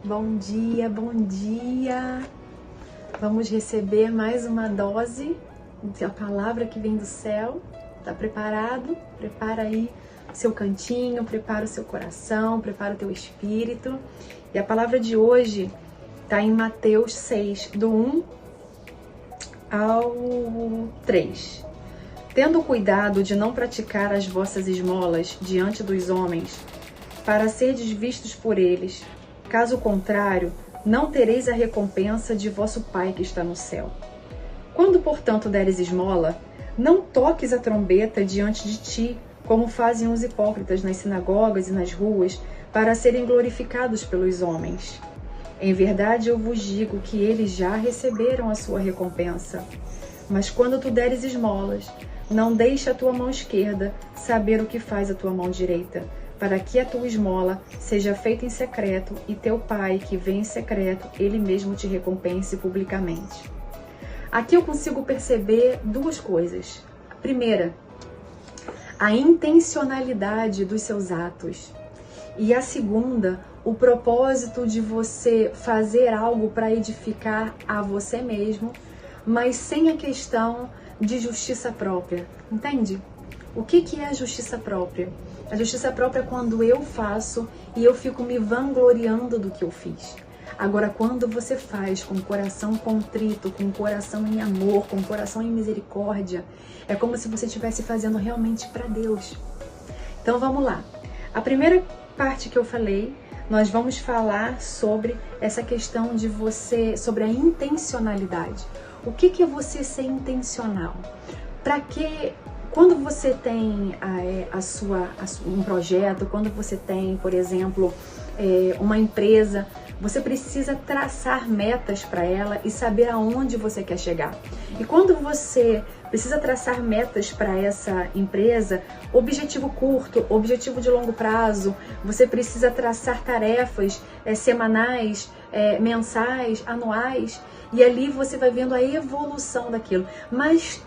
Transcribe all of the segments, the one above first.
Bom dia, bom dia! Vamos receber mais uma dose da palavra que vem do céu. Tá preparado? Prepara aí seu cantinho, prepara o seu coração, prepara o teu espírito. E a palavra de hoje tá em Mateus 6, do 1 ao 3. Tendo cuidado de não praticar as vossas esmolas diante dos homens, para serdes vistos por eles. Caso contrário, não tereis a recompensa de vosso Pai que está no céu. Quando, portanto, deres esmola, não toques a trombeta diante de ti, como fazem os hipócritas nas sinagogas e nas ruas, para serem glorificados pelos homens. Em verdade, eu vos digo que eles já receberam a sua recompensa. Mas quando tu deres esmolas, não deixe a tua mão esquerda saber o que faz a tua mão direita, para que a tua esmola seja feita em secreto, e teu Pai, que vem em secreto, ele mesmo te recompense publicamente. Aqui eu consigo perceber duas coisas. A primeira, a intencionalidade dos seus atos. E a segunda, o propósito de você fazer algo para edificar a você mesmo, mas sem a questão de justiça própria. Entende? O que é a justiça própria? A justiça própria é quando eu faço e eu fico me vangloriando do que eu fiz. Agora, quando você faz com o coração contrito, com o coração em amor, com o coração em misericórdia, é como se você estivesse fazendo realmente para Deus. Então vamos lá. A primeira parte que eu falei, nós vamos falar sobre essa questão de você, sobre a intencionalidade. O que é você ser intencional? Para que... Quando você tem um projeto, quando você tem, por exemplo, uma empresa, você precisa traçar metas para ela e saber aonde você quer chegar. E quando você precisa traçar metas para essa empresa, objetivo curto, objetivo de longo prazo, você precisa traçar tarefas semanais, mensais, anuais, e ali você vai vendo a evolução daquilo. Mas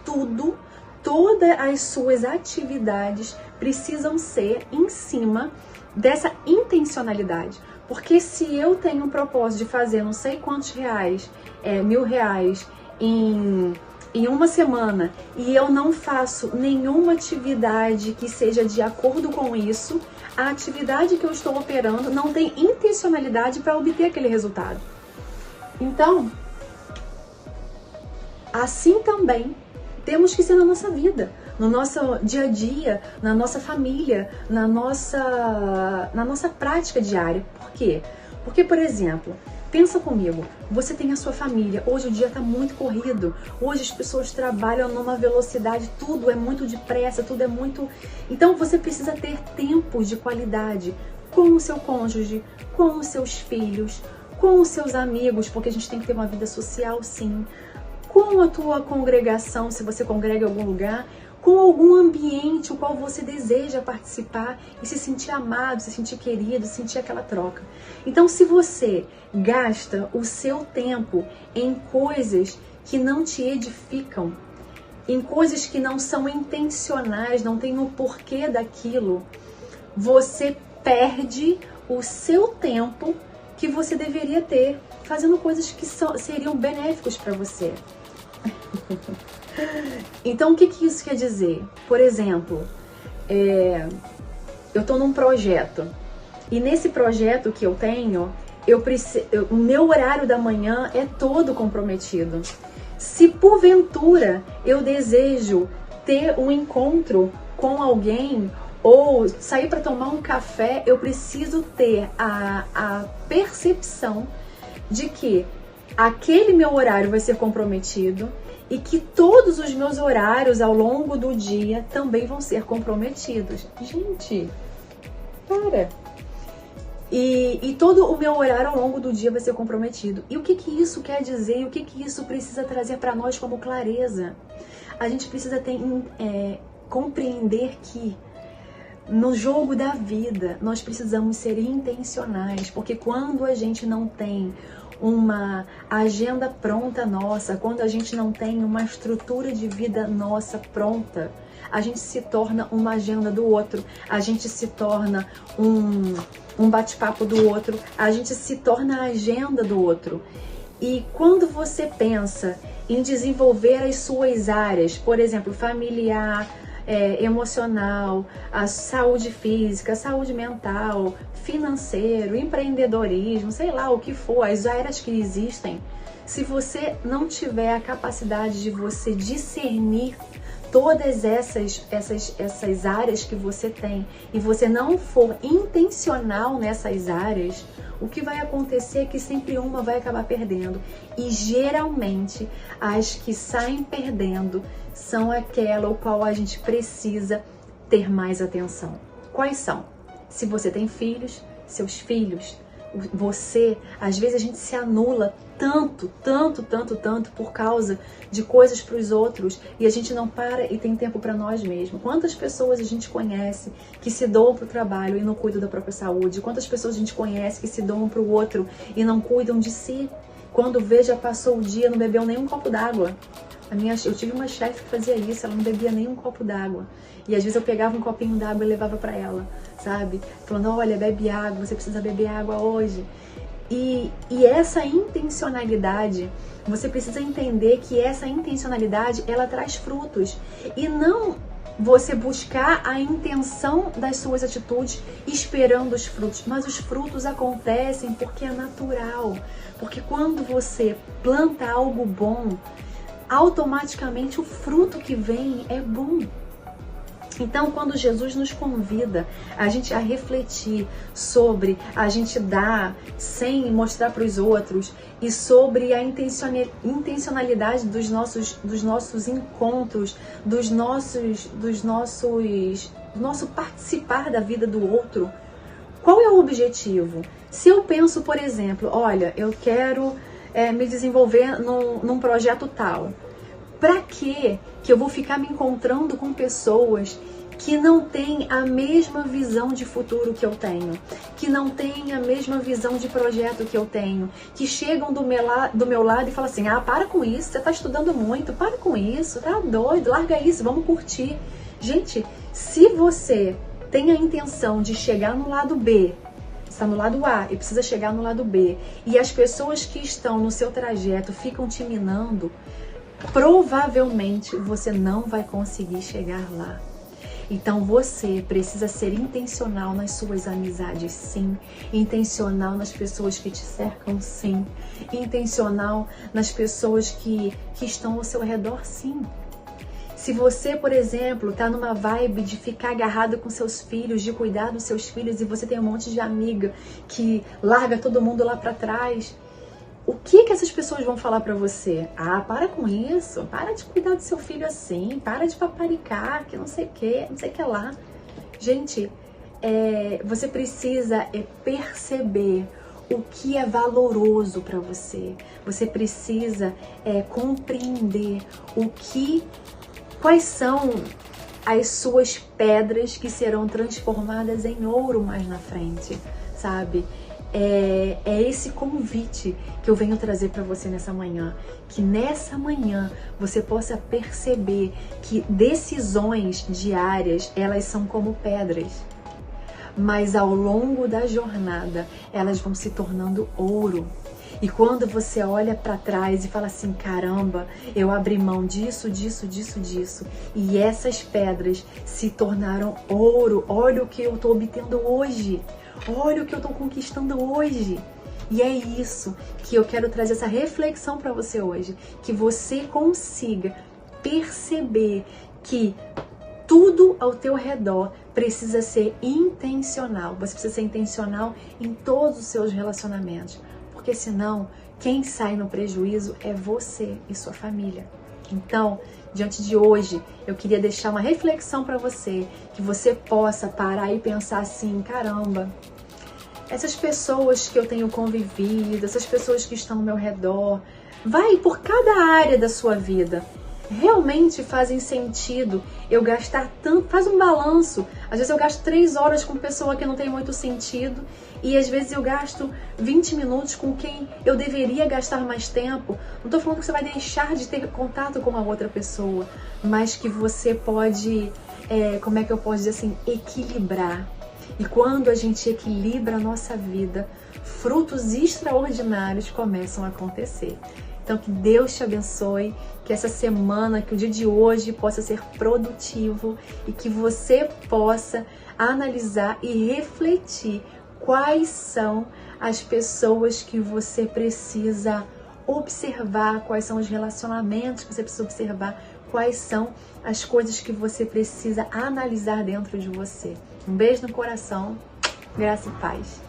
todas as suas atividades precisam ser em cima dessa intencionalidade. Porque se eu tenho um propósito de fazer não sei quantos reais, R$1.000 em uma semana, e eu não faço nenhuma atividade que seja de acordo com isso, a atividade que eu estou operando não tem intencionalidade para obter aquele resultado. Então, assim também temos que ser na nossa vida, no nosso dia a dia, na nossa família, na nossa prática diária. Por quê? Porque, por exemplo, pensa comigo, você tem a sua família, hoje o dia está muito corrido, hoje as pessoas trabalham numa velocidade, tudo é muito depressa, tudo é muito... Então você precisa ter tempo de qualidade com o seu cônjuge, com os seus filhos, com os seus amigos, porque a gente tem que ter uma vida social, sim, com a tua congregação, se você congrega em algum lugar, com algum ambiente o qual você deseja participar e se sentir amado, se sentir querido, sentir aquela troca. Então, se você gasta o seu tempo em coisas que não te edificam, em coisas que não são intencionais, não tem o porquê daquilo, você perde o seu tempo que você deveria ter fazendo coisas que seriam benéficos para você. Então, o que isso quer dizer? Por exemplo, eu estou num projeto e nesse projeto que eu tenho, o meu horário da manhã é todo comprometido. Se porventura eu desejo ter um encontro com alguém ou sair para tomar um café, eu preciso ter a percepção de que aquele meu horário vai ser comprometido e que todos os meus horários ao longo do dia também vão ser comprometidos. Gente, para! E todo o meu horário ao longo do dia vai ser comprometido. E o que isso quer dizer? E o que isso precisa trazer para nós como clareza? A gente precisa compreender que no jogo da vida nós precisamos ser intencionais, porque quando a gente não tem uma agenda pronta nossa, quando a gente não tem uma estrutura de vida nossa pronta, a gente se torna uma agenda do outro, a gente se torna um bate-papo do outro, a gente se torna a agenda do outro. E quando você pensa em desenvolver as suas áreas, por exemplo, familiar, emocional, a saúde física, saúde mental, financeiro, empreendedorismo, sei lá o que for, as áreas que existem, se você não tiver a capacidade de você discernir todas essas áreas que você tem e você não for intencional nessas áreas, o que vai acontecer é que sempre uma vai acabar perdendo. E geralmente as que saem perdendo são aquela ao qual a gente precisa ter mais atenção. Quais são? Se você tem filhos, seus filhos, você, às vezes a gente se anula tanto por causa de coisas para os outros e a gente não para e tem tempo para nós mesmos. Quantas pessoas a gente conhece que se doam para o trabalho e não cuidam da própria saúde? Quantas pessoas a gente conhece que se doam para o outro e não cuidam de si? Quando vê, já passou o dia, não bebeu nem um copo d'água. Eu tive uma chefe que fazia isso, ela não bebia nem um copo d'água. E às vezes eu pegava um copinho d'água e levava para ela, sabe? Falando, olha, bebe água, você precisa beber água hoje. E essa intencionalidade, você precisa entender que essa intencionalidade, ela traz frutos. E não você buscar a intenção das suas atitudes esperando os frutos. Mas os frutos acontecem porque é natural. Porque quando você planta algo bom, automaticamente o fruto que vem é bom. Então, quando Jesus nos convida a gente a refletir sobre a gente dar sem mostrar para os outros e sobre a intencionalidade do nosso participar da vida do outro, qual é o objetivo? Se eu penso, por exemplo, olha, eu quero me desenvolver num projeto tal, para que eu vou ficar me encontrando com pessoas que não têm a mesma visão de futuro que eu tenho, que não têm a mesma visão de projeto que eu tenho, que chegam do meu lado e falam assim, para com isso, você está estudando muito, para com isso, tá doido, larga isso, vamos curtir. Gente, se você tem a intenção de chegar no lado B, está no lado A e precisa chegar no lado B, e as pessoas que estão no seu trajeto ficam te minando, provavelmente você não vai conseguir chegar lá. Então você precisa ser intencional nas suas amizades, sim. Intencional nas pessoas que te cercam, sim. Intencional nas pessoas que estão ao seu redor, sim. Se você, por exemplo, tá numa vibe de ficar agarrado com seus filhos, de cuidar dos seus filhos, e você tem um monte de amiga que larga todo mundo lá pra trás, o que essas pessoas vão falar pra você? Para com isso, para de cuidar do seu filho assim, para de paparicar, que não sei o que lá. Gente, você precisa perceber o que é valoroso pra você. Você precisa compreender quais são as suas pedras que serão transformadas em ouro mais na frente, sabe? É esse convite que eu venho trazer para você nessa manhã, que nessa manhã você possa perceber que decisões diárias, elas são como pedras, mas ao longo da jornada elas vão se tornando ouro. E quando você olha para trás e fala assim, caramba, eu abri mão disso, e essas pedras se tornaram ouro, olha o que eu estou obtendo hoje. Olha o que eu estou conquistando hoje. E é isso que eu quero trazer essa reflexão para você hoje. Que você consiga perceber que tudo ao teu redor precisa ser intencional. Você precisa ser intencional em todos os seus relacionamentos. Porque senão, quem sai no prejuízo é você e sua família. Então, diante de hoje, eu queria deixar uma reflexão para você, que você possa parar e pensar assim, caramba, essas pessoas que eu tenho convivido, essas pessoas que estão ao meu redor, vai por cada área da sua vida, realmente fazem sentido eu gastar tanto? Faz um balanço. Às vezes eu gasto 3 horas com pessoa que não tem muito sentido E às vezes eu gasto 20 minutos com quem eu deveria gastar mais tempo. Não estou falando que você vai deixar de ter contato com a outra pessoa, mas que você pode, como é que eu posso dizer assim, equilibrar. E quando a gente equilibra a nossa vida, frutos extraordinários começam a acontecer. Então que Deus te abençoe, que essa semana, que o dia de hoje possa ser produtivo e que você possa analisar e refletir quais são as pessoas que você precisa observar, quais são os relacionamentos que você precisa observar, quais são as coisas que você precisa analisar dentro de você. Um beijo no coração, graça e paz.